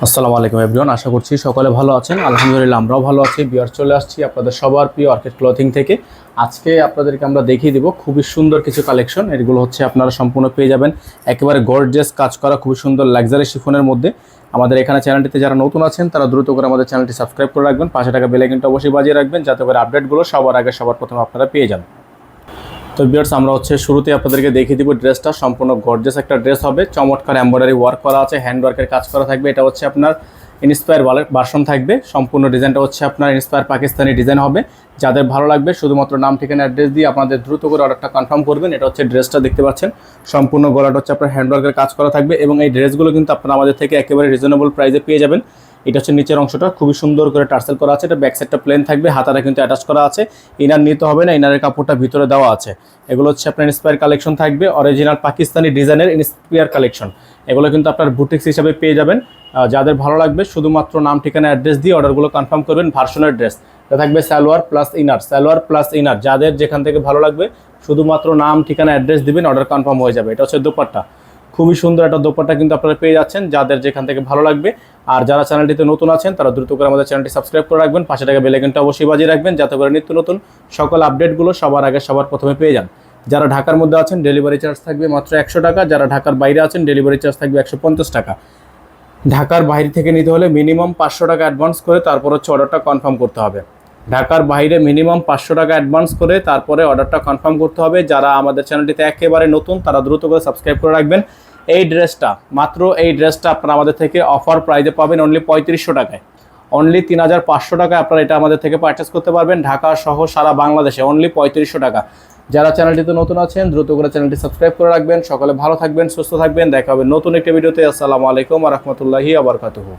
আসসালামু আলাইকুম এভরিওয়ান, আশা করছি সকলে ভালো আছেন। আলহামদুলিল্লাহ আমরাও ভালো আছি। বিয়ার চলে আসছি আপনাদের সবার প্রিয় অর্কিড ক্লথিং থেকে। আজকে আপনাদেরকে আমরা দেখিয়ে দিব খুবই সুন্দর কিছু কালেকশন। এগুলো হচ্ছে আপনারা সম্পূর্ণ পেয়ে যাবেন একেবারে গর্জিয়াস কাজ করা খুবই সুন্দর লাক্সারি শিফনের মধ্যে। আমাদের এখানে চ্যানেলটিতে যারা নতুন আছেন তারা দ্রুত করে আমাদের চ্যানেলটি সাবস্ক্রাইব করে রাখবেন, পাশে টাকা বেল আইকনটা অবশ্যই বাজিয়ে রাখবেন যাতে করে আপডেটগুলো সবার আগে সবার প্রথমে আপনারা পেয়ে যান। তো ভিউয়ার্স, আমরা শুরুতে আপনাদেরকে দেখিয়ে দিব ড্রেসটা সম্পূর্ণ গর্জিয়াস একটা ড্রেস হবে। চমৎকার এমব্রয়ডারি ওয়ার্ক করা আছে, হ্যান্ড ওয়ার্কের কাজ করা থাকবে। এটা হচ্ছে আপনার ইন্সপায়ার ভার্সন থাকবে। সম্পূর্ণ ডিজাইনটা হচ্ছে আপনার ইন্সপায়ার পাকিস্তানি ডিজাইন হবে। যাদের ভালো লাগবে শুধুমাত্র নাম ঠিকানা অ্যাড্রেস দিয়ে আপনাদের দ্রুত করে অর্ডারটা কনফার্ম করবেন। এটা হচ্ছে ড্রেসটা দেখতে পাচ্ছেন, সম্পূর্ণ গলাটা হচ্ছে আপনার হ্যান্ড ওয়ার্কের কাজ করা থাকবে এবং এই ড্রেসগুলো কিন্তু আপনারা আমাদের থেকে একেবারে রিজনেবল প্রাইসে পেয়ে যাবেন। এটা হচ্ছে নিচের অংশটা খুবই সুন্দর করে টার্সেল করা আছে। এটা ব্যাক সাইডটা প্লেন থাকবে, হাতাটা কিন্তু অ্যাটাচ করা আছে। ইনার নিতে হবে না, ইনারের কাপড়টা ভিতরে দেওয়া আছে। এগুলো হচ্ছে আপনার ইন্সপায়ার কালেকশন থাকবে, অরিজিনাল পাকিস্তানি ডিজাইনের ইন্সপায়ার কালেকশন। এগুলো কিন্তু আপনার বুটিক্স হিসাবে পেয়ে যাবেন। যাদের ভালো লাগবে শুধুমাত্র নাম ঠিকানা অ্যাড্রেস দিয়ে অর্ডারগুলো কনফার্ম করবেন। ভার্সনের ড্রেস এটা থাকবে salwar plus inner, salwar plus inner. যাদের যেখান থেকে ভালো লাগবে শুধুমাত্র নাম ঠিকানা অ্যাড্রেস দিবেন, অর্ডার কনফার্ম হয়ে যাবে। এটা হচ্ছে দোপাট্টা, খুবই সুন্দর একটা দোপাট্টা কিন্তু আপনারা পেয়ে যাচ্ছেন যাদের যেখান থেকে ভালো লাগবে। আর যারা চ্যানেলটিতে নতুন আছেন তারা দ্রুত করে আমাদের চ্যানেলটি সাবস্ক্রাইব করে রাখবেন, পাশে টাকা বেল আইকনটা অবশ্যই বাজিয়ে রাখবেন যাতে করে নিত্য নতুন সকল আপডেটগুলো সবার আগে সবার প্রথমে পেয়ে যান। যারা ঢাকার মধ্যে আছেন ডেলিভারি চার্জ থাকবে মাত্র 100 টাকা। যারা ঢাকার বাইরে আছেন ডেলিভারি চার্জ থাকবে 150 টাকা। ঢাকার বাইরে থেকে নিতে হলে মিনিমাম 500 টাকা অ্যাডভান্স করে তারপর হচ্ছে অর্ডারটা কনফার্ম করতে হবে। ঢাকার বাইরে মিনিমাম 500 টাকা অ্যাডভান্স করে তারপরে অর্ডারটা কনফার্ম করতে হবে। যারা আমাদের চ্যানেলটিতে একেবারে নতুন তারা দ্রুত করে সাবস্ক্রাইব করে রাখবেন। এই ড্রেসটা আপনারা আমাদের থেকে অফার প্রাইসে পাবেন অনলি 3500 টাকায়। অনলি 3500 টাকায় আপনারা এটা আমাদের থেকে পারচেস করতে পারবেন ঢাকা সহ সারা বাংলাদেশে অনলি 3500 টাকা। যারা চ্যানেলটিতে নতুন আছেন দ্রুত করে চ্যানেলটি সাবস্ক্রাইব করে রাখবেন। সকলে ভালো থাকবেন, সুস্থ থাকবেন। দেখা হবে নতুন একটি ভিডিওতে। আসসালামু আলাইকুম ওয়া রাহমাতুল্লাহি ওয়া বারাকাতুহু।